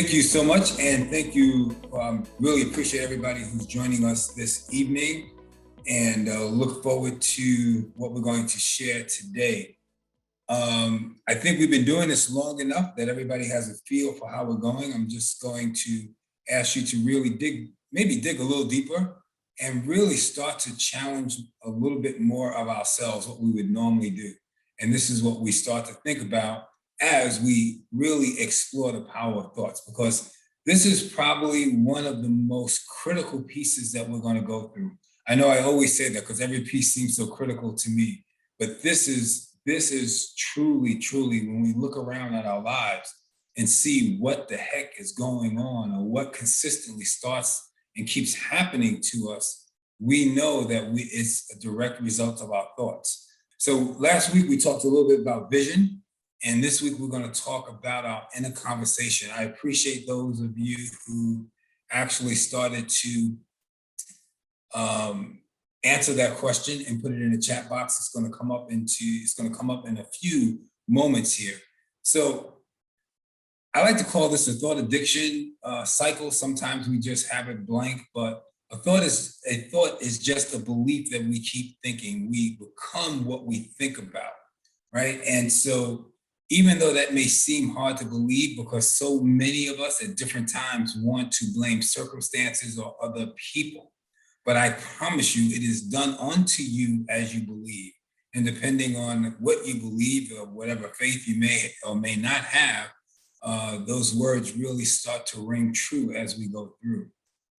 Thank you so much, and thank you. Really appreciate everybody who's joining us this evening, and look forward to what we're going to share today. I think we've been doing this long enough that everybody has a feel for how we're going. I'm just going to ask you to really maybe dig a little deeper, and really start to challenge a little bit more of ourselves, what we would normally do. And this is what we start to think about as we really explore the power of thoughts, because this is probably one of the most critical pieces that we're going to go through. I know I always say that because every piece seems so critical to me, but this is truly when we look around at our lives and see what the heck is going on, or what consistently starts and keeps happening to us, we know that it's a direct result of our thoughts. So last week we talked a little bit about vision, and this week we're going to talk about our inner conversation. I appreciate those of you who actually started to answer that question and put it in the chat box. It's going to come up in a few moments here. So I like to call this a thought addiction cycle. Sometimes we just have it blank, but a thought is just a belief that we keep thinking. We become what we think about, right? And so even though that may seem hard to believe, because so many of us at different times want to blame circumstances or other people, but I promise you, it is done unto you as you believe. And depending on what you believe or whatever faith you may or may not have, those words really start to ring true as we go through.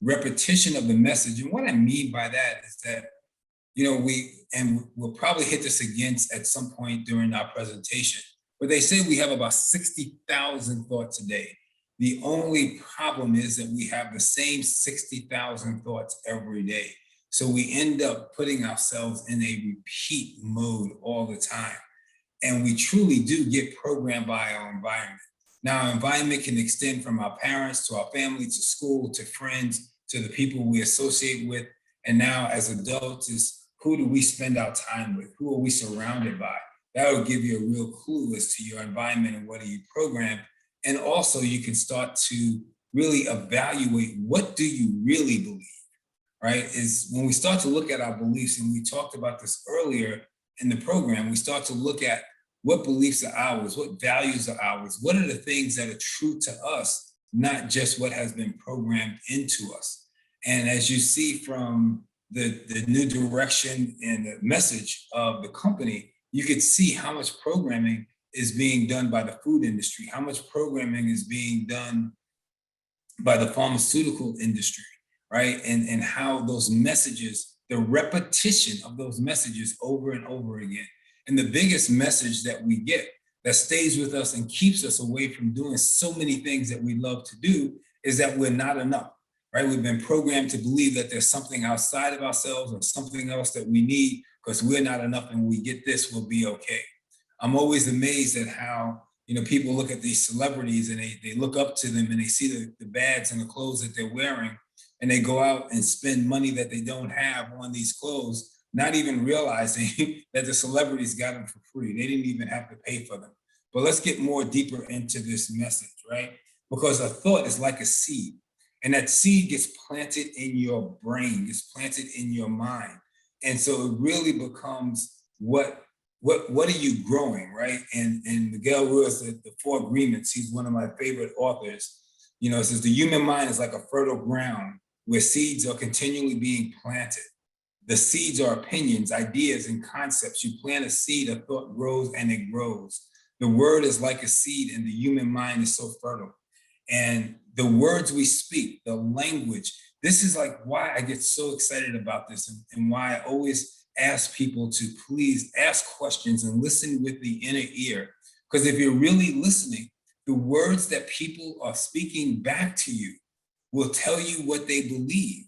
Repetition of the message. And what I mean by that is that, we'll probably hit this again at some point during our presentation, but they say we have about 60,000 thoughts a day. The only problem is that we have the same 60,000 thoughts every day. So we end up putting ourselves in a repeat mode all the time. And we truly do get programmed by our environment. Now, our environment can extend from our parents to our family, to school, to friends, to the people we associate with. And now as adults is, who do we spend our time with? Who are we surrounded by? That will give you a real clue as to your environment and what are you programmed. And also you can start to really evaluate, what do you really believe, right? Is when we start to look at our beliefs, and we talked about this earlier in the program, we start to look at what beliefs are ours, what values are ours, what are the things that are true to us, not just what has been programmed into us. And as you see from the new direction and the message of the company, you could see how much programming is being done by the food industry, how much programming is being done by the pharmaceutical industry, right? And how those messages, the repetition of those messages over and over again. And the biggest message that we get that stays with us and keeps us away from doing so many things that we love to do is that we're not enough, right? We've been programmed to believe that there's something outside of ourselves or something else that we need, because we're not enough, and when we get this, we'll be okay. I'm always amazed at how, people look at these celebrities and they look up to them, and they see the bags and the clothes that they're wearing, and they go out and spend money that they don't have on these clothes, not even realizing that the celebrities got them for free. They didn't even have to pay for them. But let's get more deeper into this message, right? Because a thought is like a seed, and that seed gets planted in your brain, gets planted in your mind. And so it really becomes what are you growing, right? And Miguel Ruiz, the Four Agreements, he's one of my favorite authors. It says the human mind is like a fertile ground where seeds are continually being planted. The seeds are opinions, ideas, and concepts. You plant a seed, a thought grows, and it grows. The word is like a seed, and the human mind is so fertile. And the words we speak, the language, this is like why I get so excited about this, and why I always ask people to please ask questions and listen with the inner ear. Because if you're really listening, the words that people are speaking back to you will tell you what they believe.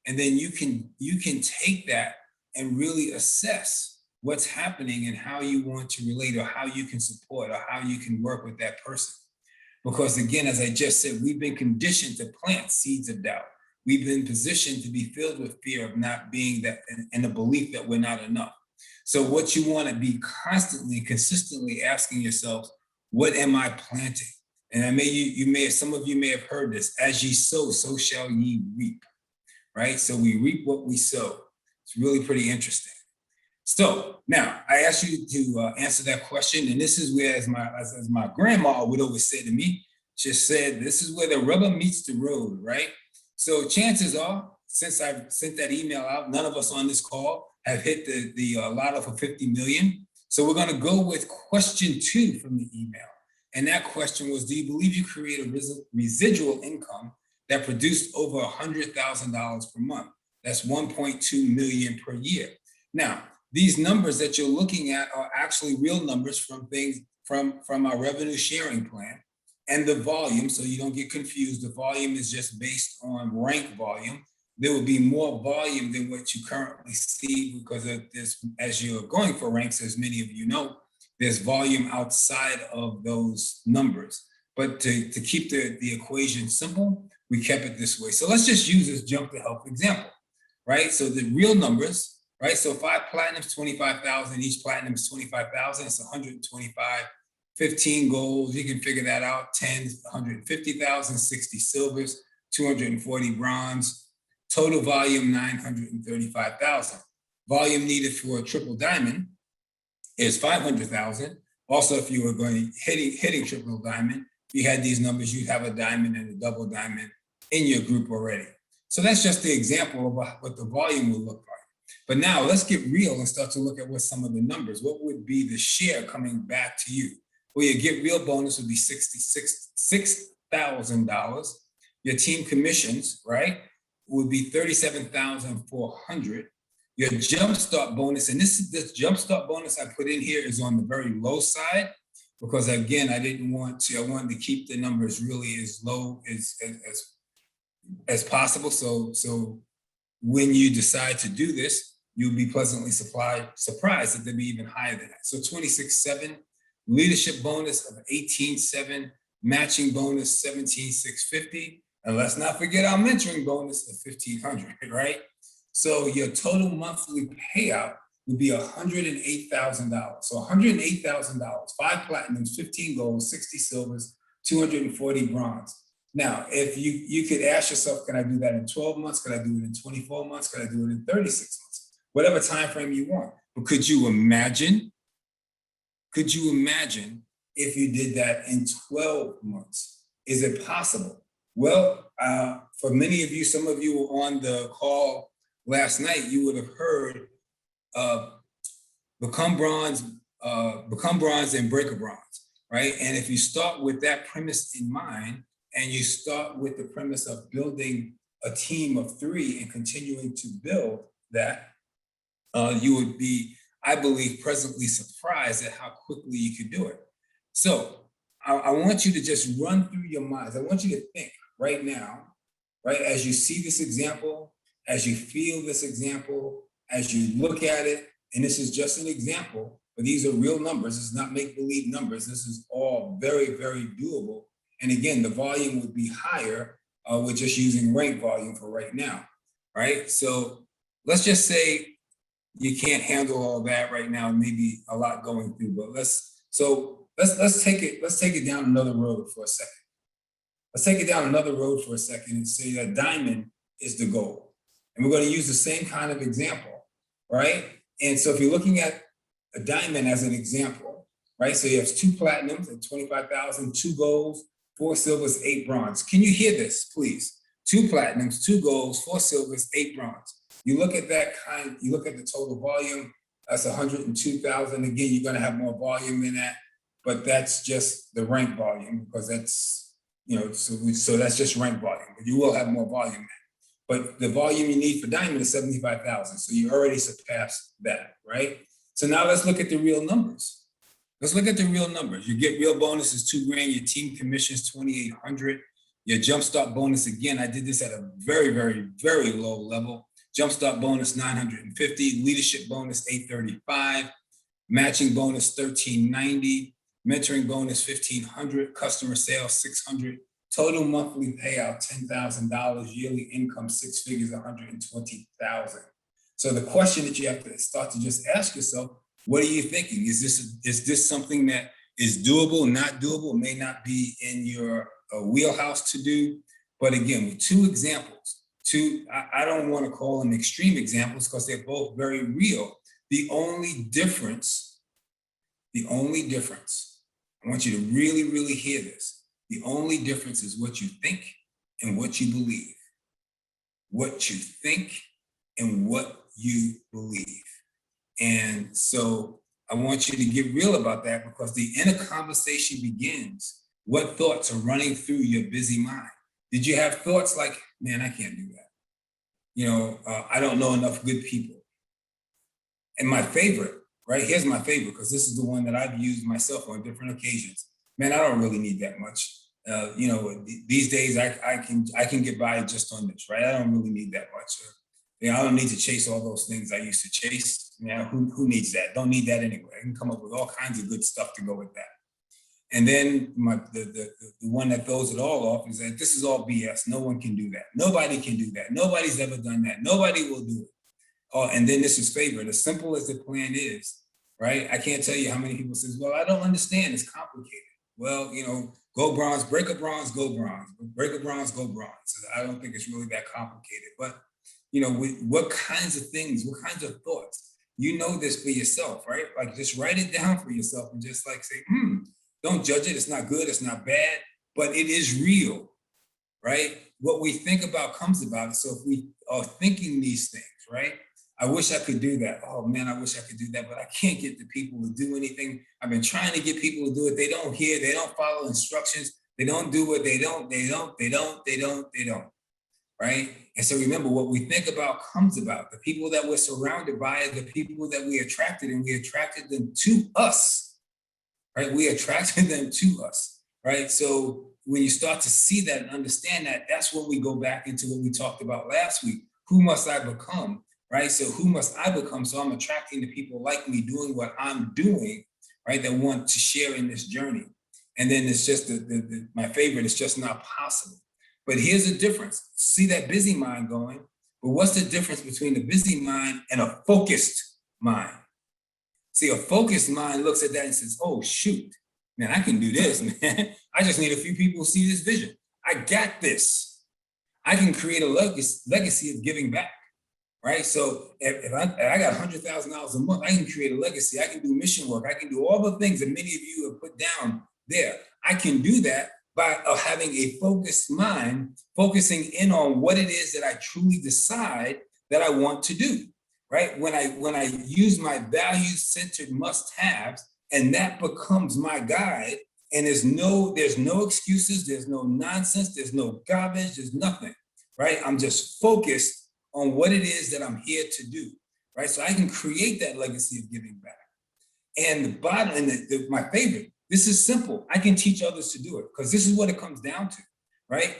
And then you can take that and really assess what's happening and how you want to relate, or how you can support, or how you can work with that person. Because again, as I just said, we've been conditioned to plant seeds of doubt. We've been positioned to be filled with fear of not being that, and the belief that we're not enough. So what you want to be constantly, consistently asking yourself, what am I planting? And some of you may have heard this, as ye sow, so shall ye reap, right? So we reap what we sow. It's really pretty interesting. So now I ask you to answer that question. And this is where, as my grandma would always say to me, she said, this is where the rubber meets the road, right? So chances are, since I've sent that email out, none of us on this call have hit the lotto for 50 million. So we're going to go with question 2 from the email. And that question was, do you believe you create a residual income that produced over $100,000 per month? That's 1.2 million per year. Now, these numbers that you're looking at are actually real numbers from our revenue sharing plan and the volume. So you don't get confused. The volume is just based on rank volume. There will be more volume than what you currently see because of this, as you're going for ranks, as many of you know, there's volume outside of those numbers. But to keep the equation simple, we kept it this way. So let's just use this jump to help example, right? So the real numbers, right? So 5 platinums, 25,000, each platinum is 25,000, it's 125, 15 golds, you can figure that out, 10, 150,000, 60 silvers, 240 bronze, total volume 935,000. Volume needed for a triple diamond is 500,000. Also, if you were going hitting triple diamond, if you had these numbers, you'd have a diamond and a double diamond in your group already. So that's just the example of what the volume will look like. But now let's get real and start to look at what some of the numbers, what would be the share coming back to you? Well, your get real bonus would be $66,000. Your team commissions, right, would be $37,400. Your jumpstart bonus, and this jumpstart bonus I put in here is on the very low side because again, I wanted to keep the numbers really as low as possible. So when you decide to do this, you'll be pleasantly surprised that they'll be even higher than that. So 26,700, leadership bonus of 18,700, matching bonus 17,650, and let's not forget our mentoring bonus of 1,500, right? So your total monthly payout would be $108,000. So $108,000, 5 platinums, 15 golds, 60 silvers, 240 bronze. Now, if you could ask yourself, can I do that in 12 months? Could I do it in 24 months? Could I do it in 36 months? Whatever time frame you want. But could you imagine if you did that in 12 months? Is it possible? Well, for many of you, some of you were on the call last night, you would have heard become bronze and break a bronze, right? And if you start with that premise in mind, and you start with the premise of building a team of 3 and continuing to build that, you would be, I believe, pleasantly surprised at how quickly you could do it. So I want you to just run through your minds. I want you to think right now, right, as you see this example, as you feel this example, as you look at it, and this is just an example, but these are real numbers. This is not make-believe numbers. This is all very, very doable. And again, the volume would be higher. We're just using rank volume for right now, right? So let's just say you can't handle all that right now, maybe a lot going through, but let's take it down another road for a second. Let's take it down another road for a second and say that diamond is the goal. And we're going to use the same kind of example, right? And so if you're looking at a diamond as an example, right? So you have 2 platinums at 25,000, 2 golds, 4 silvers, 8 bronze. Can you hear this, please? 2 platinums, 2 golds, 4 silvers, 8 bronze. You look at you look at the total volume, that's 102,000. Again, you're going to have more volume than that, but that's just the rank volume because that's, so that's just rank volume, but you will have more volume than that. But the volume you need for diamond is 75,000. So you already surpassed that, right? So now let's look at the real numbers. Let's look at the real numbers. You get real bonus is $2,000. Your team commission is 2,800. Your jumpstart bonus, again, I did this at a very, very, very low level. Jumpstart bonus 950. Leadership bonus 835. Matching bonus 1,390. Mentoring bonus 1,500. Customer sales 600. Total monthly payout $10,000. Yearly income 6 figures 120,000. So the question that you have to start to just ask yourself, what are you thinking? Is this something that is doable, not doable, may not be in your wheelhouse to do. But again, with two examples, I don't want to call them extreme examples because they're both very real. The only difference, I want you to really, really hear this. The only difference is what you think and what you believe. What you think and what you believe. And so I want you to get real about that, because the inner conversation begins. What thoughts are running through your busy mind? Did you have thoughts like, man, I can't do that? I don't know enough good people. And my favorite, right? Here's my favorite, because this is the one that I've used myself on different occasions. Man, I don't really need that much. These days I can get by just on this, right? I don't really need that much. I don't need to chase all those things I used to chase. Who needs that? Don't need that anyway. I can come up with all kinds of good stuff to go with that. And then the one that throws it all off is that this is all BS. No one can do that. Nobody can do that. Nobody's ever done that. Nobody will do it. Oh, and then this is favorite. As simple as the plan is, right? I can't tell you how many people says, well, I don't understand. It's complicated. Well, go bronze, break a bronze, go bronze. Break a bronze, go bronze. So I don't think it's really that complicated. But, what kinds of things, what kinds of thoughts? You know this for yourself, right? Like just write it down for yourself and just like say, don't judge it. It's not good. It's not bad, but it is real, right? What we think about comes about. So if we are thinking these things, right? I wish I could do that. Oh man, I wish I could do that, but I can't get the people to do anything. I've been trying to get people to do it. They don't hear, they don't follow instructions. They don't do it. They don't, right? And so remember, what we think about comes about. The people that we're surrounded by are the people that we attracted, and we attracted them to us, right? We attracted them to us, right? So when you start to see that and understand that, that's when we go back into what we talked about last week. Who must I become? Right? So who must I become? So I'm attracting the people like me doing what I'm doing, right? That want to share in this journey. And then it's just my favorite, it's just not possible. But here's the difference. See that busy mind going, but what's the difference between a busy mind and a focused mind? See, a focused mind looks at that and says, oh, shoot, man, I can do this, man. I just need a few people who see this vision. I got this. I can create a legacy of giving back. Right. So if I got $100,000 a month, I can create a legacy. I can do mission work. I can do all the things that many of you have put down there. I can do that by having a focused mind, focusing in on what it is that I truly decide that I want to do. Right. When I use my value-centered must-haves, and that becomes my guide, and there's no excuses, there's no nonsense, there's no garbage, there's nothing. Right. I'm just focused on what it is that I'm here to do, right? So I can create that legacy of giving back. And the bottom, and my favorite, this is simple. I can teach others to do it, because this is what it comes down to, right?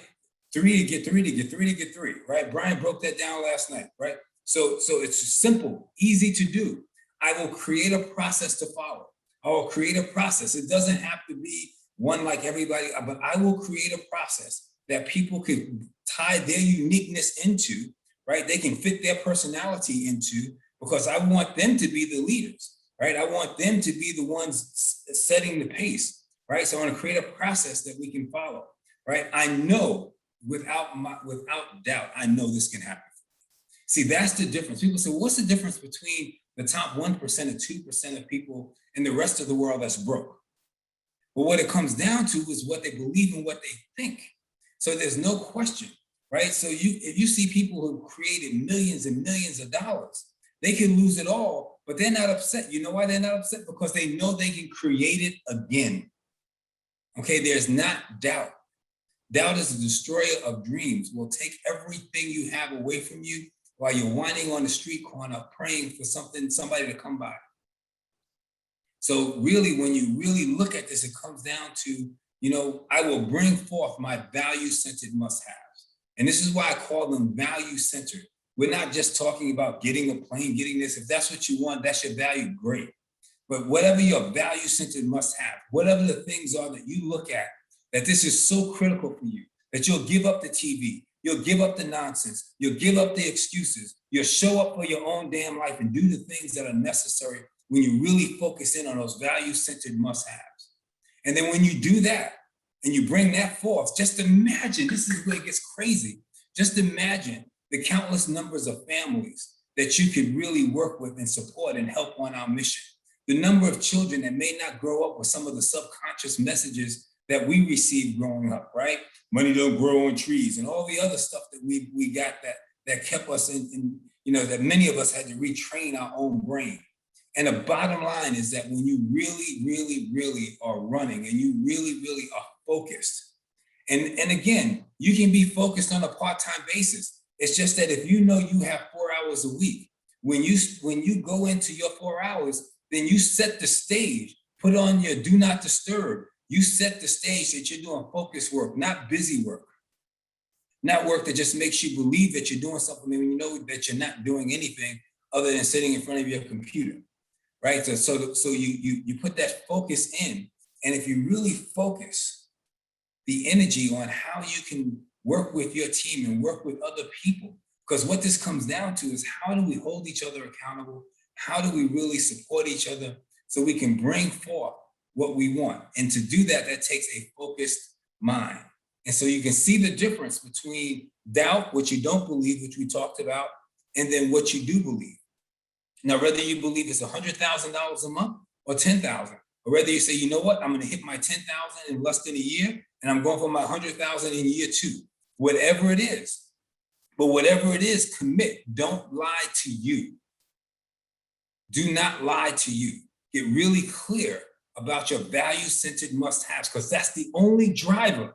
3 to get 3 to get 3 to get 3, right? Brian broke that down last night, right? So it's simple, easy to do. I will create a process to follow. I will create a process. It doesn't have to be one like everybody, but I will create a process that people could tie their uniqueness into, right? They can fit their personality into, because I want them to be the leaders, right? I want them to be the ones setting the pace, right? So I want to create a process that we can follow, right? I know without doubt, I know this can happen. See, that's the difference. People say, what's the difference between the top 1% or 2% of people and the rest of the world that's broke? Well, what it comes down to is what they believe and what they think. So there's no question. Right. So if you see people who created millions and millions of dollars, they can lose it all, but they're not upset. You know why they're not upset? Because they know they can create it again. Okay, there's not doubt. Doubt is the destroyer of dreams. Will take everything you have away from you while you're whining on the street corner, praying for somebody to come by. So really, when you really look at this, it comes down to, I will bring forth my value-centered must-haves. And this is why I call them value-centered. We're not just talking about getting a plane, getting this. If that's what you want, that's your value, great. But whatever your value-centered must-have, whatever the things are that you look at, that this is so critical for you, that you'll give up the TV, you'll give up the nonsense, you'll give up the excuses, you'll show up for your own damn life and do the things that are necessary when you really focus in on those value-centered must-haves. And then when you do that and you bring that forth, just imagine, this is where it gets crazy. Just imagine the countless numbers of families that you could really work with and support and help on our mission. The number of children that may not grow up with some of the subconscious messages that we received growing up, right? Money don't grow on trees and all the other stuff that we got that kept us in, that many of us had to retrain our own brain. And the bottom line is that when you really, really, really are running and you really, really are focused, and again, you can be focused on a part-time basis. It's just that if you know you have 4 hours a week, when you go into your 4 hours, then you set the stage, put on your do not disturb. You set the stage that you're doing focused work, not busy work. Not work that just makes you believe that you're doing something when you know that you're not doing anything other than sitting in front of your computer, right? So you put that focus in, and if you really focus the energy on how you can work with your team and work with other people, because what this comes down to is how do we hold each other accountable? How do we really support each other so we can bring forth what we want? And to do that, that takes a focused mind. And so you can see the difference between doubt, what you don't believe, which we talked about, and then what you do believe. Now, whether you believe it's $100,000 a month or 10,000, or whether you say, you know what, I'm going to hit my 10,000 in less than a year, and I'm going for my 100,000 in year 2, whatever it is. But whatever it is, commit. Don't lie to you. Do not lie to you. Get really clear about your value-centered must-haves, because that's the only driver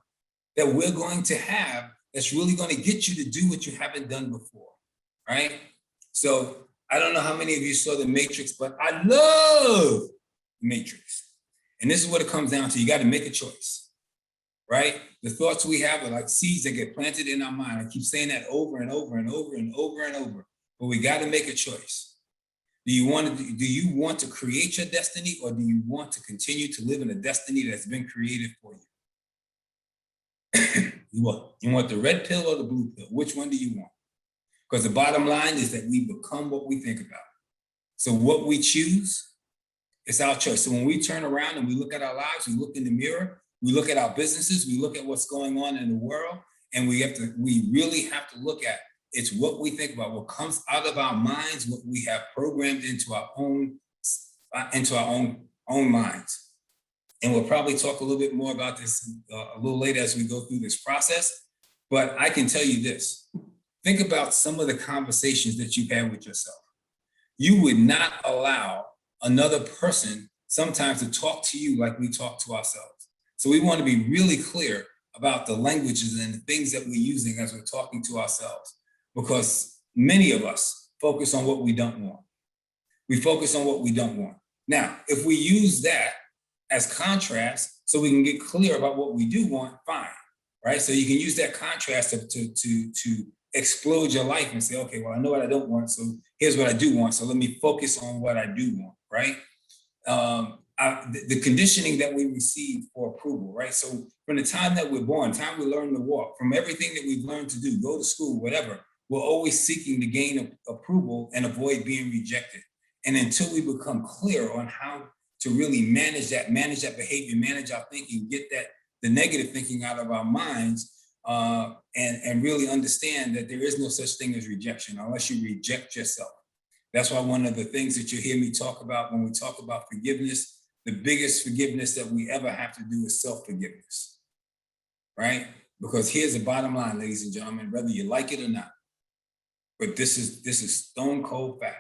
that we're going to have that's really going to get you to do what you haven't done before, right? So I don't know how many of you saw The Matrix, but I love Matrix. And this is what it comes down to. You got to make a choice, right? The thoughts we have are like seeds that get planted in our mind. I keep saying that over and over and over and over and over, but we got to make a choice. Do you want to create your destiny, or do you want to continue to live in a destiny that's been created for you? You want the red pill or the blue pill? Which one do you want? Because the bottom line is that we become what we think about. So what we choose, it's our choice. So when we turn around and we look at our lives, we look in the mirror, we look at our businesses, we look at what's going on in the world, and we really have to look at it's what we think about, what comes out of our minds, what we have programmed into our own minds. And we'll probably talk a little bit more about this a little later as we go through this process. But I can tell you this. Think about some of the conversations that you've had with yourself. You would not allow another person sometimes to talk to you like we talk to ourselves. So we want to be really clear about the languages and the things that we're using as we're talking to ourselves, because many of us focus on what we don't want. We focus on what we don't want. Now, if we use that as contrast so we can get clear about what we do want, fine, right? So you can use that contrast to explode your life and say, okay, well, I know what I don't want, so here's what I do want, so let me focus on what I do want, right? The conditioning that we receive for approval, right? So from the time that we're born, time we learn to walk, from everything that we've learned to do, go to school, whatever, we're always seeking to gain approval and avoid being rejected. And until we become clear on how to really manage that behavior, manage our thinking, get the negative thinking out of our minds, and really understand that there is no such thing as rejection unless you reject yourself. That's why one of the things that you hear me talk about when we talk about forgiveness, the biggest forgiveness that we ever have to do is self-forgiveness, right? Because here's the bottom line, ladies and gentlemen, whether you like it or not, but this is stone cold fact.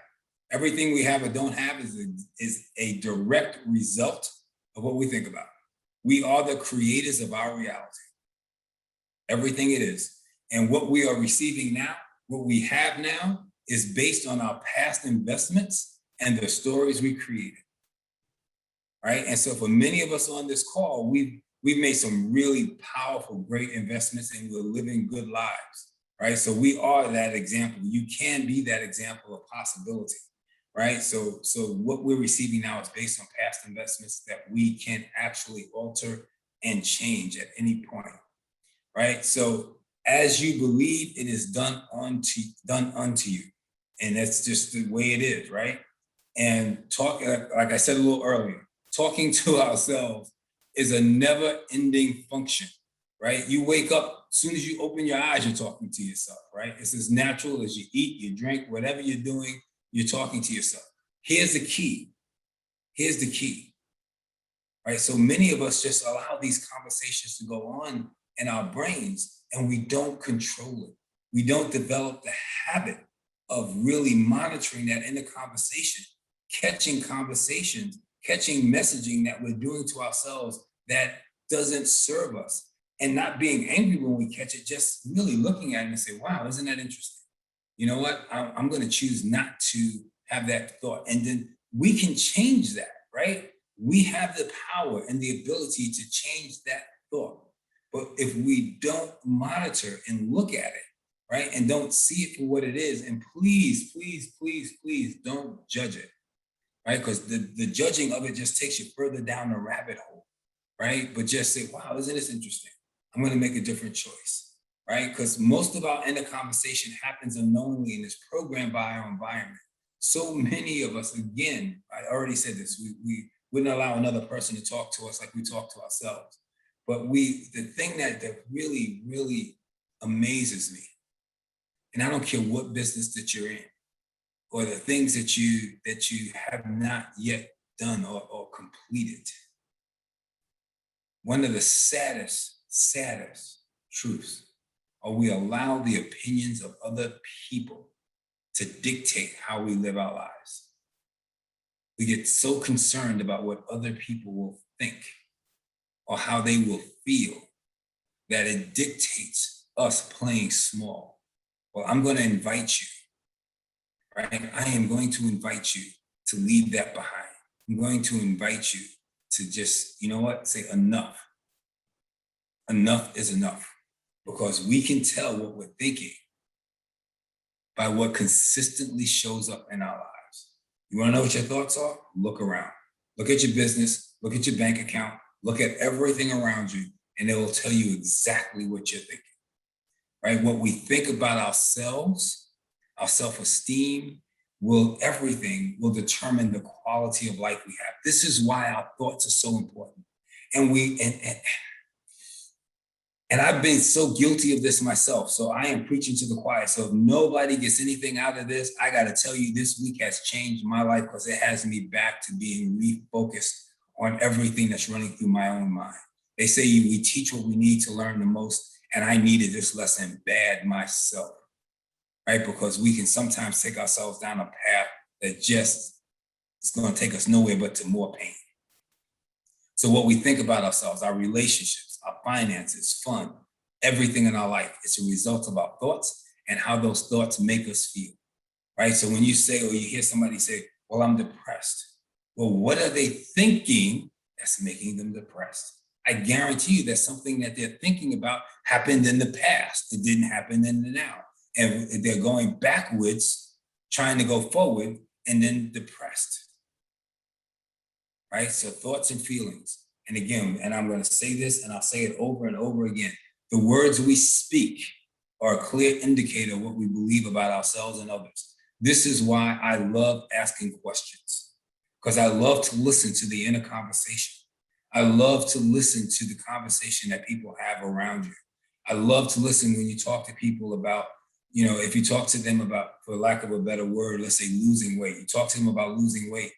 Everything we have or don't have is a direct result of what we think about. We are the creators of our reality. Everything it is. And what we are receiving now, what we have now, is based on our past investments and the stories we created, right? And so for many of us on this call, we've made some really powerful, great investments, and we're living good lives, right? So we are that example. You can be that example of possibility, right? So what we're receiving now is based on past investments that we can actually alter and change at any point, right? So as you believe, it is done unto you. And that's just the way it is, right? And like I said a little earlier, talking to ourselves is a never ending function, right? You wake up, as soon as you open your eyes, you're talking to yourself, right? It's as natural as you eat, you drink, whatever you're doing, you're talking to yourself. Here's the key. Here's the key, right? So many of us just allow these conversations to go on in our brains and we don't control it. We don't develop the habit of really monitoring that inner conversation, catching conversations, catching messaging that we're doing to ourselves that doesn't serve us, and not being angry when we catch it, just really looking at it and say, wow, isn't that interesting? You know what? I'm going to choose not to have that thought. And then we can change that, right? We have the power and the ability to change that thought. But if we don't monitor and look at it, right, and don't see it for what it is, and please, please, please, please don't judge it, right? Because the judging of it just takes you further down the rabbit hole, right? But just say, wow, isn't this interesting? I'm going to make a different choice, right? Because most of our inner conversation happens unknowingly and is programmed by our environment. So many of us, again, I already said this, we wouldn't allow another person to talk to us like we talk to ourselves. But the thing that really, really amazes me, and I don't care what business that you're in, or the things that you have not yet done or completed. One of the saddest truths are we allow the opinions of other people to dictate how we live our lives. We get so concerned about what other people will think or how they will feel that it dictates us playing small. Well, I'm going to invite you, right? I am going to invite you to leave that behind. I'm going to invite you to just, you know what, say enough. Enough is enough, because we can tell what we're thinking by what consistently shows up in our lives. You want to know what your thoughts are? Look around. Look at your business, look at your bank account, look at everything around you, and it will tell you exactly what you're thinking, right? What we think about ourselves, our self-esteem, everything will determine the quality of life we have. This is why our thoughts are so important. And I've been so guilty of this myself. So I am preaching to the choir. So if nobody gets anything out of this, I got to tell you, this week has changed my life because it has me back to being refocused on everything that's running through my own mind. They say we teach what we need to learn the most. And I needed this lesson bad myself, right? Because we can sometimes take ourselves down a path that just is going to take us nowhere but to more pain. So what we think about ourselves, our relationships, our finances, fun, everything in our life, it's a result of our thoughts and how those thoughts make us feel, right? So when you say, or you hear somebody say, well, I'm depressed. Well, what are they thinking that's making them depressed? I guarantee you that something that they're thinking about happened in the past. It didn't happen in the now. And they're going backwards, trying to go forward, and then depressed, right? So thoughts and feelings. And again, and I'm going to say this and I'll say it over and over again. The words we speak are a clear indicator of what we believe about ourselves and others. This is why I love asking questions, because I love to listen to the inner conversation. I love to listen to the conversation that people have around you. I love to listen when you talk to people about, you know, if you talk to them about, for lack of a better word, let's say losing weight, you talk to them about losing weight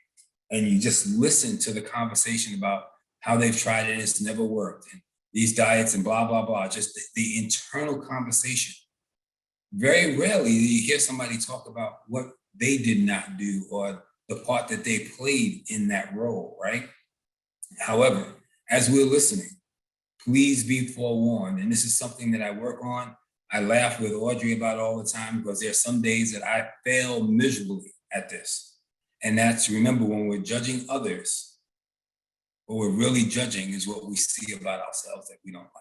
and you just listen to the conversation about how they've tried it and it's never worked, and these diets and blah, blah, blah, just the internal conversation. Very rarely do you hear somebody talk about what they did not do or the part that they played in that role, right? However, as we're listening, please be forewarned. And this is something that I work on. I laugh with Audrey about all the time because there are some days that I fail miserably at this. And that's, remember, when we're judging others, what we're really judging is what we see about ourselves that we don't like.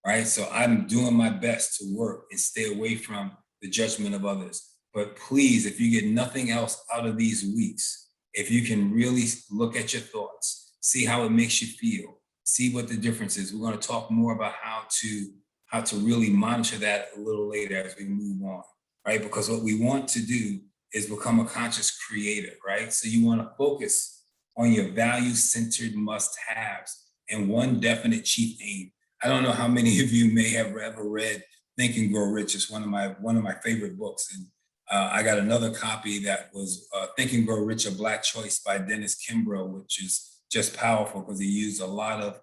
Right? So I'm doing my best to work and stay away from the judgment of others. But please, if you get nothing else out of these weeks, if you can really look at your thoughts, see how it makes you feel, see what the difference is. We're going to talk more about how to really monitor that a little later as we move on, right? Because what we want to do is become a conscious creator, right? So you want to focus on your value-centered must-haves and one definite chief aim. I don't know how many of you may have ever read Think and Grow Rich. It's one of my favorite books. And I got another copy that was Think and Grow Rich, A Black Choice by Dennis Kimbro, which is just powerful because he used a lot of,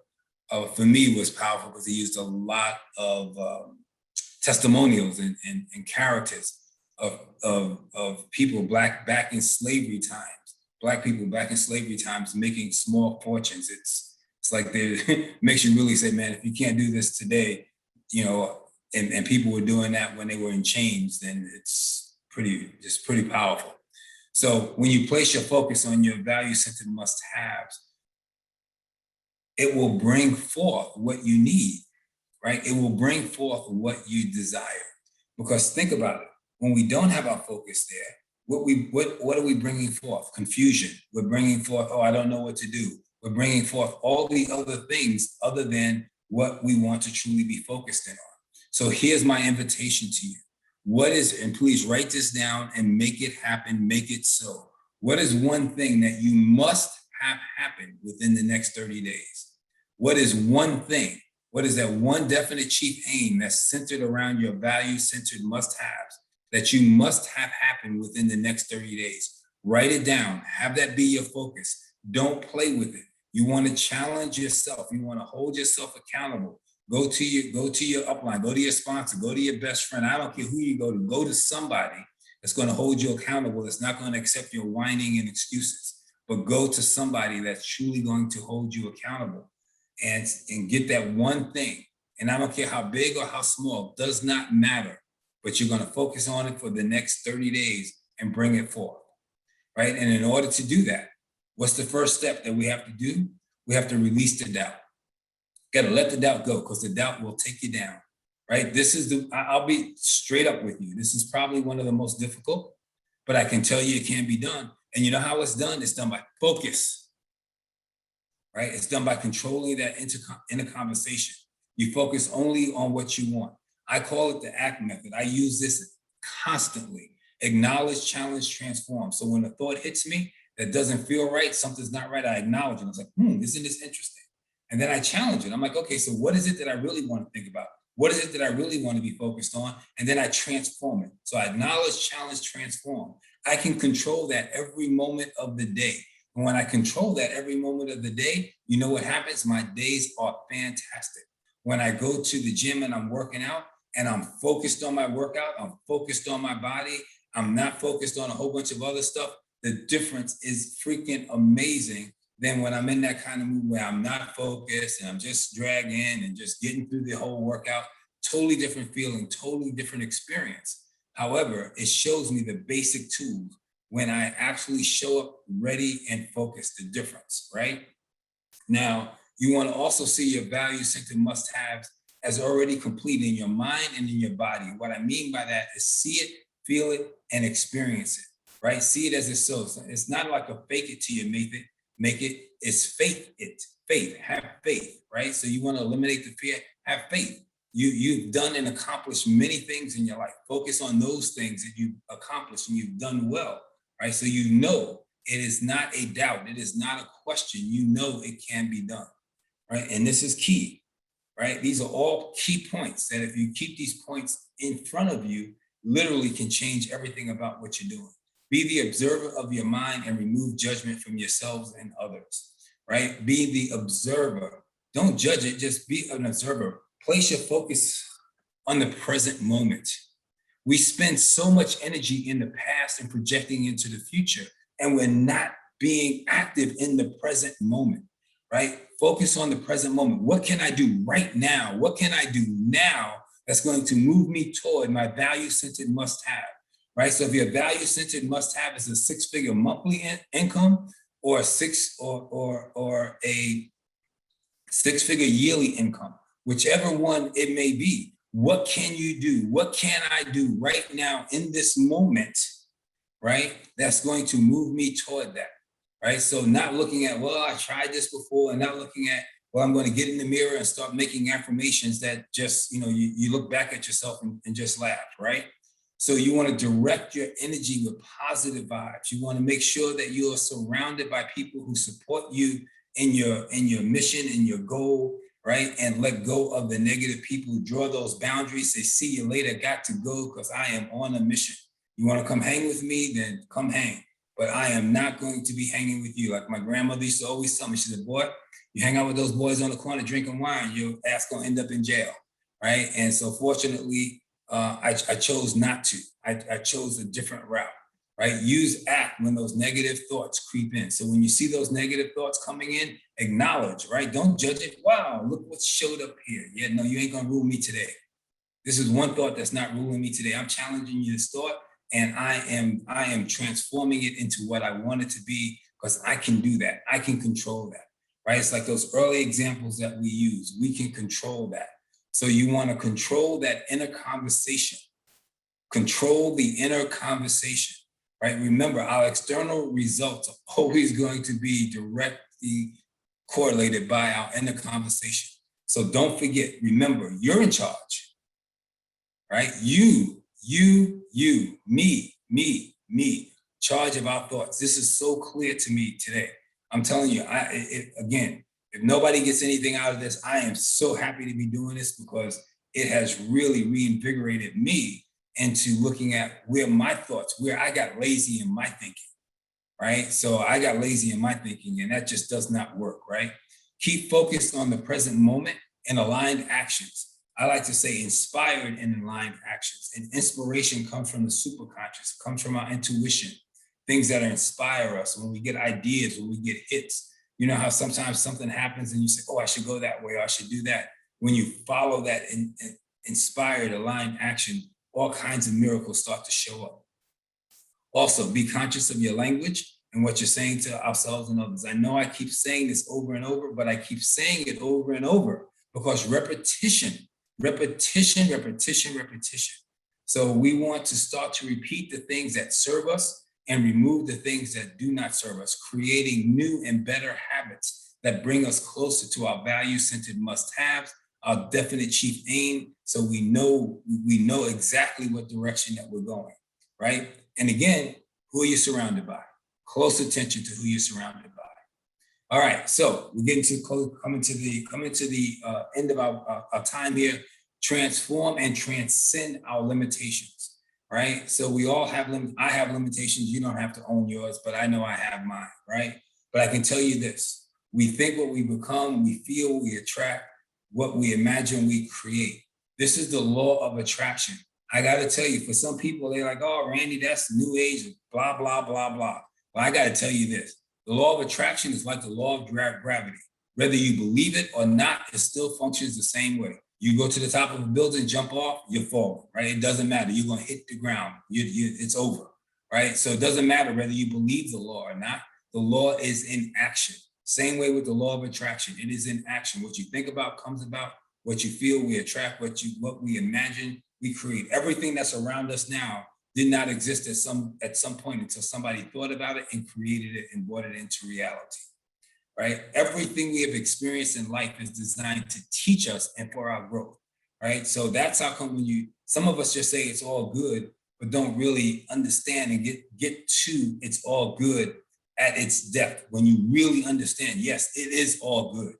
for me, was powerful because he used a lot of testimonials and characters of people back in slavery times, Black people back in slavery times making small fortunes. It's like makes you really say, man, if you can't do this today, you know, and people were doing that when they were in chains, then it's pretty powerful. So when you place your focus on your value-centered must-haves, it will bring forth what you need, right? It will bring forth what you desire. Because think about it, when we don't have our focus there, what are we bringing forth? Confusion. We're bringing forth, oh, I don't know what to do. We're bringing forth all the other things other than what we want to truly be focused in on. So here's my invitation to you. And please write this down and make it happen, make it so. What is one thing that you must have happen within the next 30 days? What is one thing? What is that one definite chief aim that's centered around your value-centered must-haves that you must have happen within the next 30 days? Write it down, have that be your focus. Don't play with it. You want to challenge yourself. You want to hold yourself accountable. Go to your upline, go to your sponsor, go to your best friend. I don't care who you go to somebody that's going to hold you accountable. That's not going to accept your whining and excuses, but go to somebody that's truly going to hold you accountable and get that one thing. And I don't care how big or how small, does not matter, but you're going to focus on it for the next 30 days and bring it forth, right? And in order to do that, what's the first step that we have to do? We have to release the doubt. Got to let the doubt go, because the doubt will take you down, right? I'll be straight up with you. This is probably one of the most difficult, but I can tell you it can be done. And you know how it's done? It's done by focus, right? It's done by controlling that inner conversation. You focus only on what you want. I call it the ACT method. I use this constantly. Acknowledge, challenge, transform. So when a thought hits me that doesn't feel right, something's not right, I acknowledge it. I was like, isn't this interesting? And then I challenge it. I'm like, okay, so what is it that I really want to think about? What is it that I really want to be focused on? And then I transform it. So I acknowledge, challenge, transform. I can control that every moment of the day. And when I control that every moment of the day, you know what happens? My days are fantastic. When I go to the gym and I'm working out and I'm focused on my workout, I'm focused on my body, I'm not focused on a whole bunch of other stuff, the difference is freaking amazing. Then when I'm in that kind of mood where I'm not focused and I'm just dragging and just getting through the whole workout, totally different feeling, totally different experience. However, it shows me the basic tools when I actually show up ready and focused, the difference, right? Now, you want to also see your value-centered must-haves as already complete in your mind and in your body. What I mean by that is see it, feel it, and experience it, right? See it as it's so. It's not like a fake it till you make it, it's faith, have faith, right? So you want to eliminate the fear, have faith. You've done and accomplished many things in your life. Focus on those things that you've accomplished and you've done well, right? So you know it is not a doubt, it is not a question. You know it can be done, right? And this is key, right? These are all key points that if you keep these points in front of you, literally can change everything about what you're doing. Be the observer of your mind and remove judgment from yourselves and others, right? Be the observer. Don't judge it, just be an observer. Place your focus on the present moment. We spend so much energy in the past and projecting into the future, and we're not being active in the present moment, right? Focus on the present moment. What can I do right now? What can I do now that's going to move me toward my value-centered must-have? Right. So if your value-centered must-have is a six-figure monthly income or a six-figure yearly income, whichever one it may be, what can you do? What can I do right now in this moment, right? That's going to move me toward that, right? So not looking at, well, I tried this before, and not looking at, well, I'm going to get in the mirror and start making affirmations that just, you look back at yourself and just laugh, right? So you want to direct your energy with positive vibes. You want to make sure that you are surrounded by people who support you in your mission, in your goal, right? And let go of the negative people. Draw those boundaries. Say, see you later, got to go because I am on a mission. You want to come hang with me, then come hang. But I am not going to be hanging with you. Like my grandmother used to always tell me, she said, boy, you hang out with those boys on the corner drinking wine, your ass gonna end up in jail, right? And so fortunately, I chose not to. I chose a different route, right? Use act when those negative thoughts creep in. So when you see those negative thoughts coming in, acknowledge, right? Don't judge it. Wow, look what showed up here. Yeah, no, you ain't gonna rule me today. This is one thought that's not ruling me today. I'm challenging you this thought, and I am transforming it into what I want it to be because I can do that. I can control that, right? It's like those early examples that we use. We can control that. So you want to control that inner conversation. Control the inner conversation, right? Remember, our external results are always going to be directly correlated by our inner conversation. So don't forget, remember, you're in charge, right? You, me, charge of our thoughts. This is so clear to me today. I'm telling you, again, if nobody gets anything out of this, I am so happy to be doing this because it has really reinvigorated me into looking at where my thoughts, where I got lazy in my thinking, right? So I got lazy in my thinking and that just does not work, right? Keep focused on the present moment and aligned actions. I like to say inspired and aligned actions. And inspiration comes from the superconscious, comes from our intuition, things that inspire us. When we get ideas, when we get hits, you know how sometimes something happens and you say, oh, I should go that way, or I should do that. When you follow that inspired, aligned action, all kinds of miracles start to show up. Also, be conscious of your language and what you're saying to ourselves and others. I know I keep saying this over and over, but I keep saying it over and over because repetition. So we want to start to repeat the things that serve us and remove the things that do not serve us, creating new and better habits that bring us closer to our value-centered must-haves, our definite chief aim, so we know exactly what direction that we're going, right? And again, who are you surrounded by? Close attention to who you're surrounded by. All right, so we're getting to coming to the end of our time here. Transform and transcend our limitations, right? So we all have I have limitations. You don't have to own yours, but I know I have mine, right? But I can tell you this: we think what we become, we feel, we attract. What we imagine, we create. This is the law of attraction. I got to tell you, for some people, they're like, oh, Randy, that's new age, blah, blah, blah, blah. Well, I got to tell you this. The law of attraction is like the law of gravity. Whether you believe it or not, it still functions the same way. You go to the top of a building, jump off, you're falling, right? It doesn't matter. You're going to hit the ground. It's over, right? So it doesn't matter whether you believe the law or not. The law is in action. Same way with the law of attraction. It is in action. What you think about comes about. What you feel, we attract. What we imagine, we create. Everything that's around us now did not exist at some point until somebody thought about it and created it and brought it into reality, right? Everything we have experienced in life is designed to teach us and for our growth, right? So that's how come some of us just say it's all good, but don't really understand and get to it's all good at its depth. When you really understand, yes, it is all good.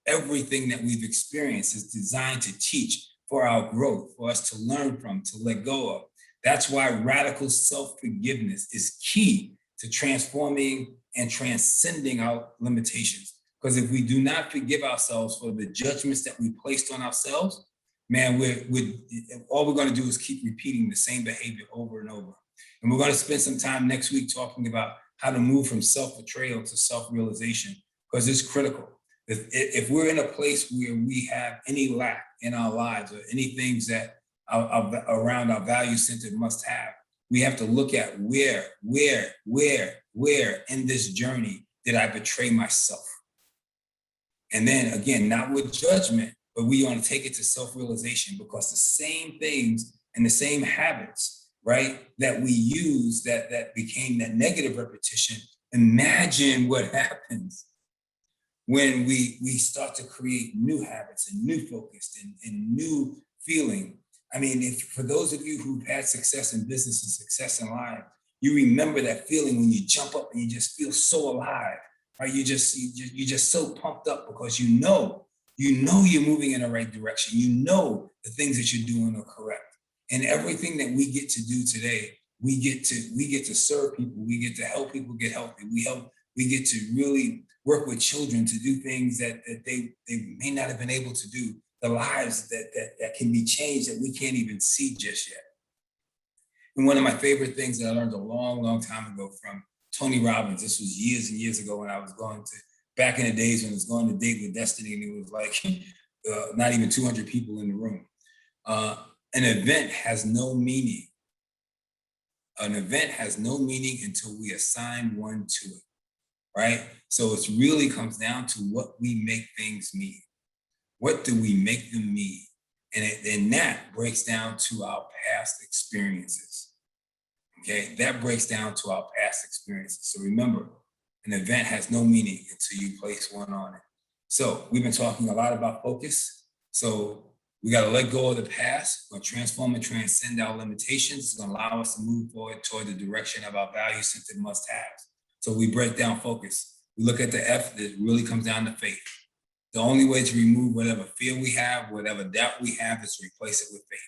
Everything that we've experienced is designed to teach for our growth, for us to learn from, to let go of. That's why radical self-forgiveness is key to transforming and transcending our limitations. Because if we do not forgive ourselves for the judgments that we placed on ourselves, man, all we're going to do is keep repeating the same behavior over and over. And we're going to spend some time next week talking about how to move from self-betrayal to self-realization, because it's critical. If we're in a place where we have any lack in our lives or any things that are around our value-centered must-have, we have to look at where in this journey did I betray myself? And then again, not with judgment, but we want to take it to self-realization, because the same things and the same habits, right, that we use that became that negative repetition. Imagine what happens when we start to create new habits and new focus and new feeling. I mean, if for those of you who've had success in business and success in life, you remember that feeling when you jump up and you just feel so alive, right? You're just so pumped up because you know you're moving in the right direction. You know the things that you're doing are correct. And everything that we get to do today, we get to serve people, we get to help people get healthy. We get to really work with children to do things that they may not have been able to do, the lives that can be changed that we can't even see just yet. And one of my favorite things that I learned a long, long time ago from Tony Robbins, this was years and years ago when I was going to, back in the days when I was going to Date with Destiny and it was like not even 200 people in the room. Uh, an event has no meaning. An event has no meaning until we assign one to it, right? So it really comes down to what we make things mean. What do we make them mean? And that breaks down to our past experiences. Okay, that breaks down to our past experiences. So remember, an event has no meaning until you place one on it. So we've been talking a lot about focus. So we got to let go of the past. We're going to transform and transcend our limitations. It's going to allow us to move forward toward the direction of our value-centered must-haves. So we break down focus. We look at the F that really comes down to faith. The only way to remove whatever fear we have, whatever doubt we have, is to replace it with faith.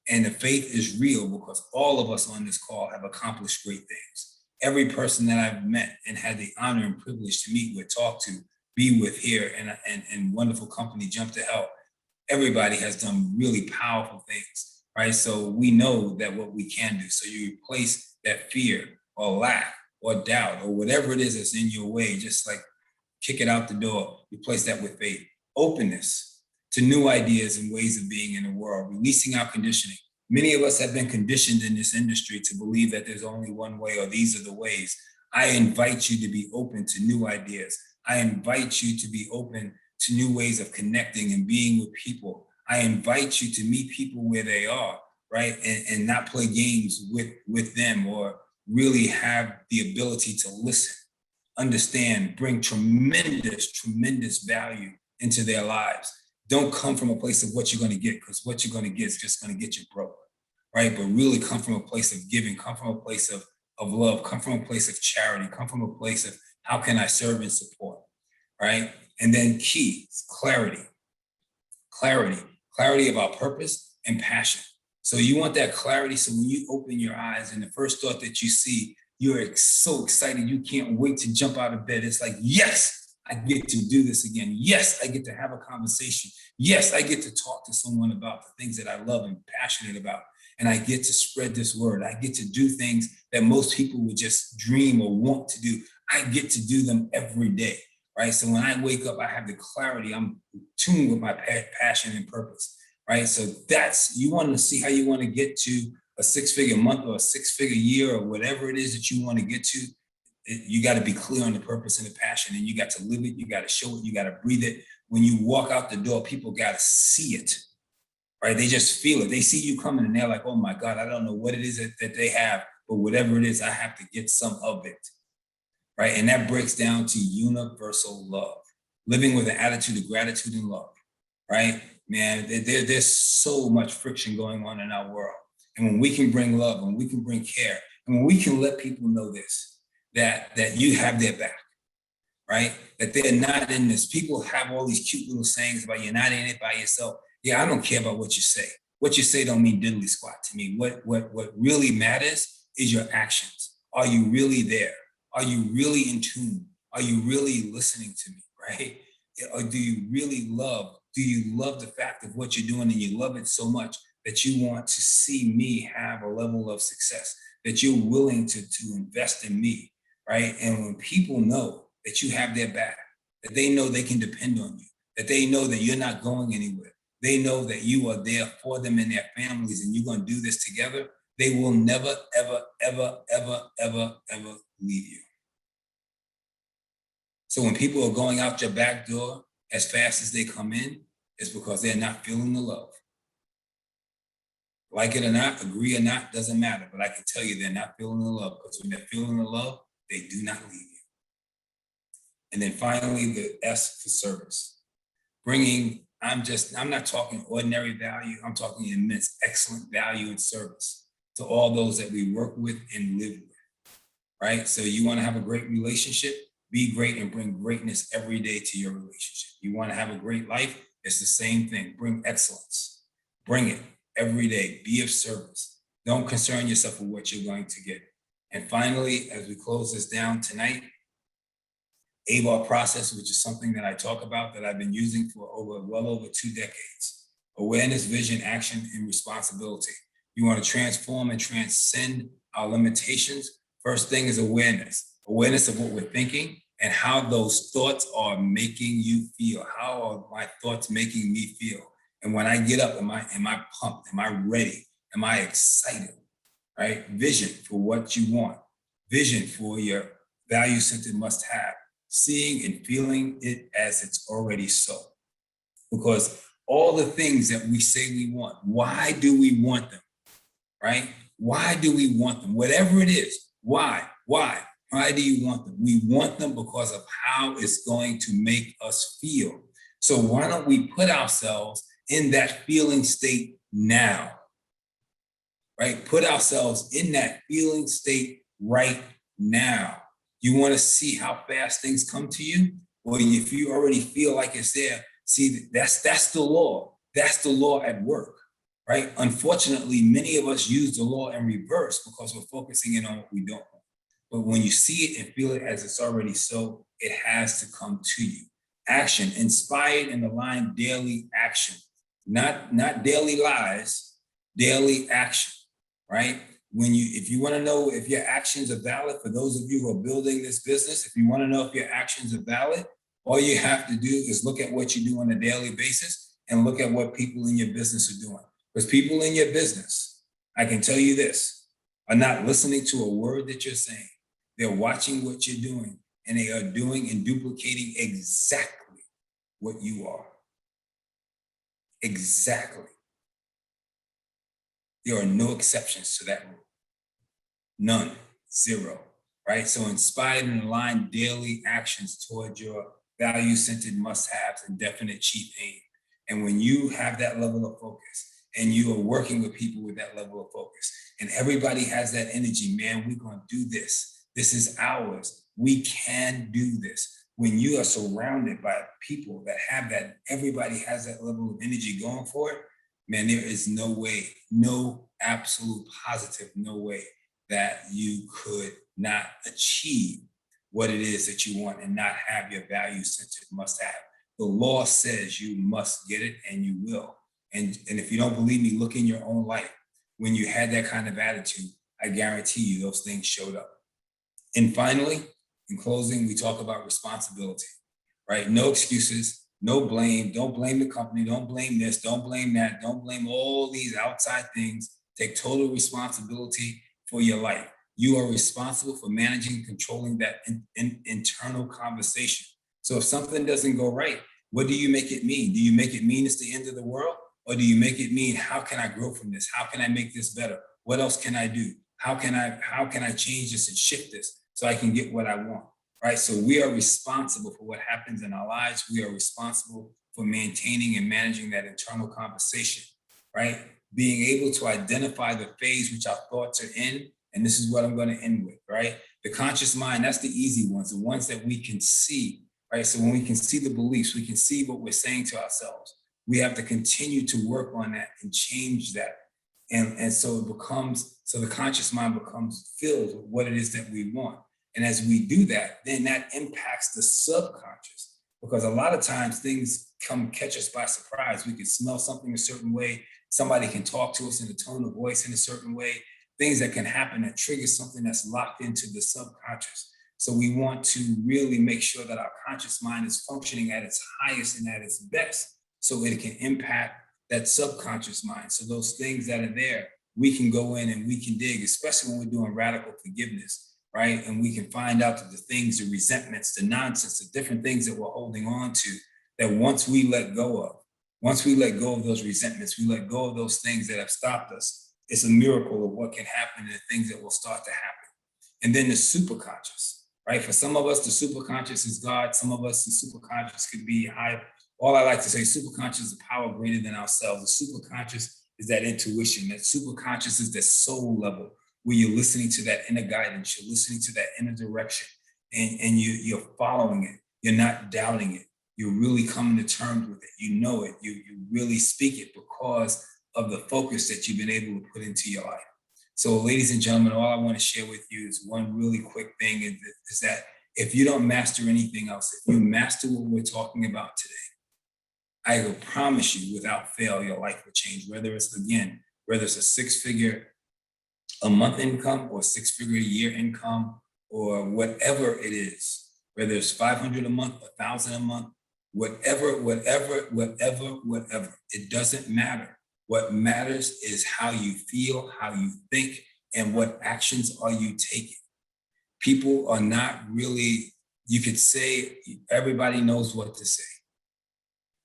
And the faith is real because all of us on this call have accomplished great things. Every person that I've met and had the honor and privilege to meet with, talk to, be with here, and wonderful company, Jump to Help, everybody has done really powerful things, right? So we know that what we can do. So you replace that fear or lack or doubt or whatever it is that's in your way, just like kick it out the door, replace that with faith. Openness to new ideas and ways of being in the world, releasing our conditioning. Many of us have been conditioned in this industry to believe that there's only one way or these are the ways. I invite you to be open to new ideas. I invite you to be open to new ways of connecting and being with people. I invite you to meet people where they are, right? And not play games with them, or really have the ability to listen, understand, bring tremendous, tremendous value into their lives. Don't come from a place of what you're going to get, because what you're going to get is just going to get you broke, right? But really come from a place of giving, come from a place of love, come from a place of charity, come from a place of how can I serve and support, right? And then key, clarity, clarity of our purpose and passion. So you want that clarity. So when you open your eyes and the first thought that you see, you're so excited, you can't wait to jump out of bed. It's like, yes, I get to do this again. Yes, I get to have a conversation. Yes, I get to talk to someone about the things that I love and passionate about. And I get to spread this word. I get to do things that most people would just dream or want to do. I get to do them every day, right? So when I wake up, I have the clarity. I'm tuned with my passion and purpose, right? So that's, you want to see how you want to get to a six-figure month or a six-figure year or whatever it is that you want to get to. You got to be clear on the purpose and the passion, and you got to live it. You got to show it. You got to breathe it. When you walk out the door, people got to see it, right? They just feel it. They see you coming and they're like, oh my God, I don't know what it is that they have, but whatever it is, I have to get some of it, right? And that breaks down to universal love, living with an attitude of gratitude and love, right? Man, there's so much friction going on in our world. And when we can bring love, when we can bring care, and when we can let people know this, that you have their back, right? That they're not in this. People have all these cute little sayings about you're not in it by yourself. Yeah, I don't care about what you say. What you say don't mean diddly squat to me. What really matters is your actions. Are you really there? Are you really in tune? Are you really listening to me, right? Or do you really love? Do you love the fact of what you're doing, and you love it so much that you want to see me have a level of success, that you're willing to invest in me, right? And when people know that you have their back, that they know they can depend on you, that they know that you're not going anywhere, they know that you are there for them and their families, and you're going to do this together, they will never, ever, ever, ever, ever, ever leave you. So when people are going out your back door as fast as they come in, it's because they're not feeling the love. Like it or not, agree or not, doesn't matter. But I can tell you they're not feeling the love, because when they're feeling the love, they do not leave you. And then finally, the S for service, bringing I'm not talking ordinary value. I'm talking immense, excellent value and service to all those that we work with and live with, right? So you want to have a great relationship, be great and bring greatness every day to your relationship. You want to have a great life, it's the same thing. Bring excellence, bring it every day, be of service. Don't concern yourself with what you're going to get. And finally, as we close this down tonight, ABAR process, which is something that I talk about that I've been using for well over 2 decades. Awareness, vision, action, and responsibility. You want to transform and transcend our limitations. First thing is awareness. Awareness of what we're thinking and how those thoughts are making you feel. How are my thoughts making me feel? And when I get up, am I pumped? Am I ready? Am I excited? Right? Vision for what you want. Vision for your value-centered must-have. Seeing and feeling it as it's already so. Because all the things that we say we want, why do we want them? Right? Why do we want them? Whatever it is, why? Why do you want them? We want them because of how it's going to make us feel. So why don't we put ourselves in that feeling state now? Right? Put ourselves in that feeling state right now. You want to see how fast things come to you? Or if you already feel like it's there, see, that's the law. That's the law at work, right? Unfortunately, many of us use the law in reverse because we're focusing in on what we don't want. But when you see it and feel it as it's already so, it has to come to you. Action, inspired and aligned daily action, not daily lies, daily action, right? If you want to know if your actions are valid, for those of you who are building this business, if you want to know if your actions are valid, all you have to do is look at what you do on a daily basis and look at what people in your business are doing. Because people in your business, I can tell you this, are not listening to a word that you're saying. They're watching what you're doing, and they are doing and duplicating exactly what you are. Exactly. There are no exceptions to that rule. None, zero, right? So inspired and aligned daily actions toward your value-centered must-haves and definite chief aim. And when you have that level of focus and you are working with people with that level of focus and everybody has that energy, man, we're gonna do this. This is ours. We can do this. When you are surrounded by people that have that, everybody has that level of energy going for it, man, there is no way, no absolute positive, no way that you could not achieve what it is that you want and not have your value-centered must-have. The law says you must get it and you will. And if you don't believe me, look in your own life. When you had that kind of attitude, I guarantee you those things showed up. And finally, in closing, we talk about responsibility, right? No excuses, no blame. Don't blame the company. Don't blame this. Don't blame that. Don't blame all these outside things. Take total responsibility for your life. You are responsible for managing and controlling that internal conversation. So if something doesn't go right, what do you make it mean? Do you make it mean it's the end of the world? Or do you make it mean, how can I grow from this? How can I make this better? What else can I do? How can I change this and shift this so I can get what I want, right? So we are responsible for what happens in our lives. We are responsible for maintaining and managing that internal conversation, right? Being able to identify the phase which our thoughts are in. And this is what I'm going to end with, right? The conscious mind, that's the easy ones, the ones that we can see, right? So when we can see the beliefs, we can see what we're saying to ourselves. We have to continue to work on that and change that. And so the conscious mind becomes filled with what it is that we want. And as we do that, then that impacts the subconscious, because a lot of times things come catch us by surprise. We can smell something a certain way. Somebody can talk to us in a tone of voice in a certain way. Things that can happen that trigger something that's locked into the subconscious. So we want to really make sure that our conscious mind is functioning at its highest and at its best, so it can impact that subconscious mind. So those things that are there, we can go in and we can dig, especially when we're doing radical forgiveness, right? And we can find out that the things, the resentments, the nonsense, the different things that we're holding on to, that once we let go of those resentments, we let go of those things that have stopped us, it's a miracle of what can happen and the things that will start to happen. And then the superconscious, right? For some of us, the superconscious is God. Some of us, the superconscious could be all I like to say, superconscious is a power greater than ourselves. The superconscious is that intuition. That superconscious is that soul level where you're listening to that inner guidance, you're listening to that inner direction, and you're following it. You're not doubting it. You're really coming to terms with it. You know it. You really speak it because of the focus that you've been able to put into your life. So, ladies and gentlemen, all I want to share with you is one really quick thing is that if you don't master anything else, if you master what we're talking about today, I will promise you without fail, your life will change. Whether it's a 6-figure a month income or 6-figure a year income or whatever it is, whether it's 500 a month, 1,000 a month, whatever, it doesn't matter. What matters is how you feel, how you think, and what actions are you taking. People are not really, you could say everybody knows what to say.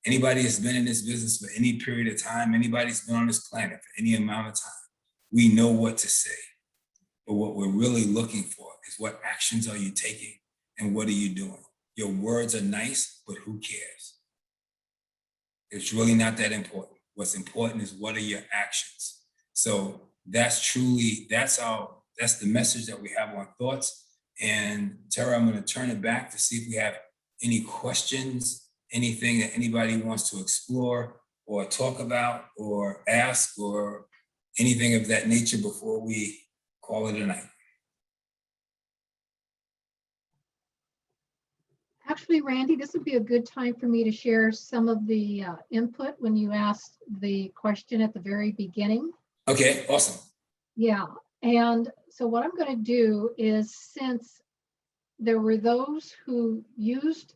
Anybody that's been in this business for any period of time, anybody that's been on this planet for any amount of time, we know what to say. But what we're really looking for is what actions are you taking and what are you doing? Your words are nice, but who cares? It's really not that important. What's important is what are your actions? So that's the message that we have on thoughts. And Tara, I'm going to turn it back to see if we have any questions, anything that anybody wants to explore or talk about or ask or anything of that nature before we call it a night. Actually, Randy, this would be a good time for me to share some of the input when you asked the question at the very beginning. Okay, awesome. Yeah, and so what I'm going to do is, since there were those who used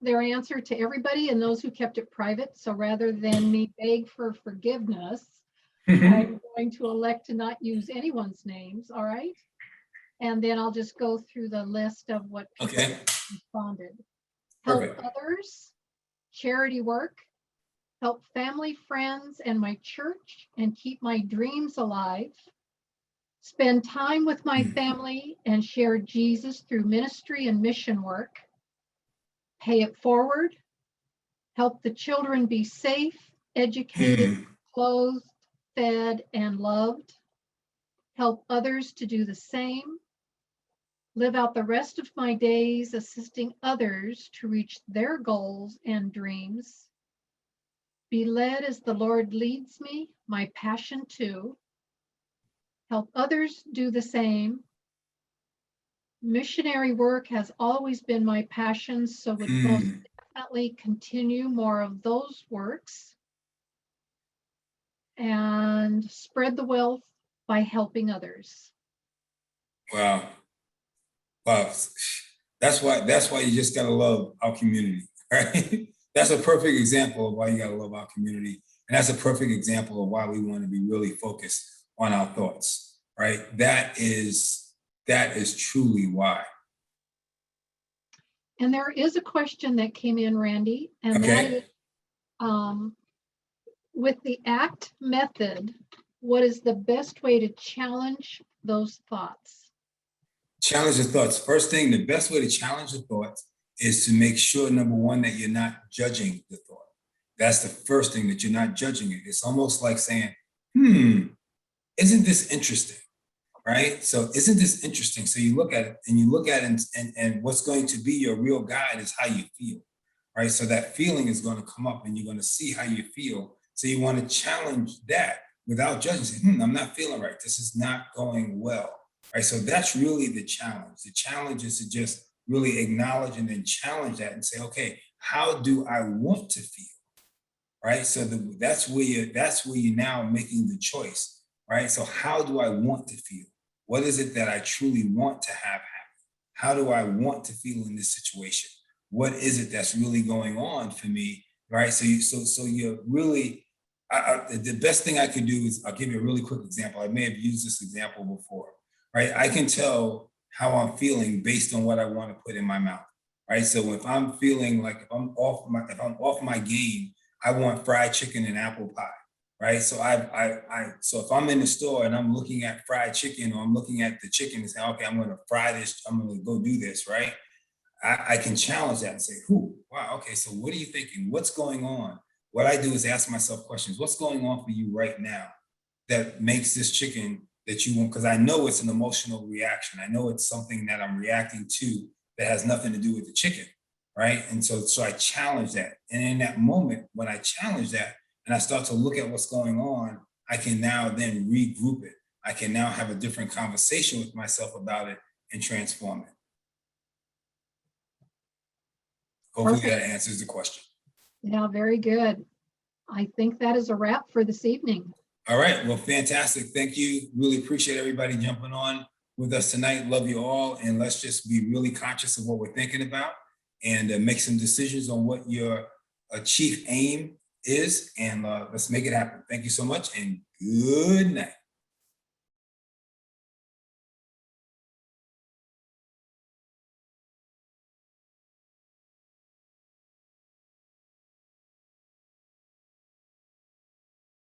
their answer to everybody and those who kept it private, so rather than me beg for forgiveness, I'm going to elect to not use anyone's names, all right? And then I'll just go through the list of what people responded. Help others, charity work, help family, friends, and my church, and keep my dreams alive. Spend time with my family and share Jesus through ministry and mission work. Pay it forward. Help the children be safe, educated, clothed, fed, and loved. Help others to do the same. Live out the rest of my days assisting others to reach their goals and dreams. Be led as the Lord leads me, my passion too. Help others do the same. Missionary work has always been my passion, so would most definitely continue more of those works. And spread the wealth by helping others. Wow. Wow. That's why you just gotta love our community, right? That's a perfect example of why you gotta love our community. And that's a perfect example of why we want to be really focused on our thoughts, right? That is truly why. And there is a question that came in, Randy, and that is, with the ACT method, what is the best way to challenge those thoughts? Challenge the thoughts. First thing, the best way to challenge the thoughts is to make sure, number one, that you're not judging the thought. That's the first thing, that you're not judging it. It's almost like saying, isn't this interesting? Right? So isn't this interesting? So you look at it and what's going to be your real guide is how you feel, right? So that feeling is going to come up and you're going to see how you feel. So you want to challenge that without judging. Say, I'm not feeling right. This is not going well, right? So that's really the challenge. The challenge is to just really acknowledge and then challenge that and say, okay, how do I want to feel, right? So that's where you're now making the choice, right? So how do I want to feel? What is it that I truly want to have happen? How do I want to feel in this situation? What is it that's really going on for me, right? So you're really, the best thing I could do is, I'll give you a really quick example. I may have used this example before, right? I can tell how I'm feeling based on what I want to put in my mouth, right? So if I'm feeling like if I'm off my game, I want fried chicken and apple pie. Right. So so if I'm in the store and I'm looking at fried chicken, or I'm looking at the chicken and saying, okay, I'm going to fry this, I'm going to go do this. Right. I can challenge that and say, "Who? Wow, okay, so what are you thinking? What's going on?" What I do is ask myself questions. What's going on for you right now that makes this chicken that you want? Because I know it's an emotional reaction. I know it's something that I'm reacting to that has nothing to do with the chicken, right? And so I challenge that. And in that moment, when I challenge that and I start to look at what's going on, I can now then regroup it. I can now have a different conversation with myself about it and transform it. Hopefully that Perfect. answers the question. Yeah, very good. I think that is a wrap for this evening. All right. Well, fantastic. Thank you. Really appreciate everybody jumping on with us tonight. Love you all. And let's just be really conscious of what we're thinking about and make some decisions on what your chief aim is. And let's make it happen. Thank you so much and good night.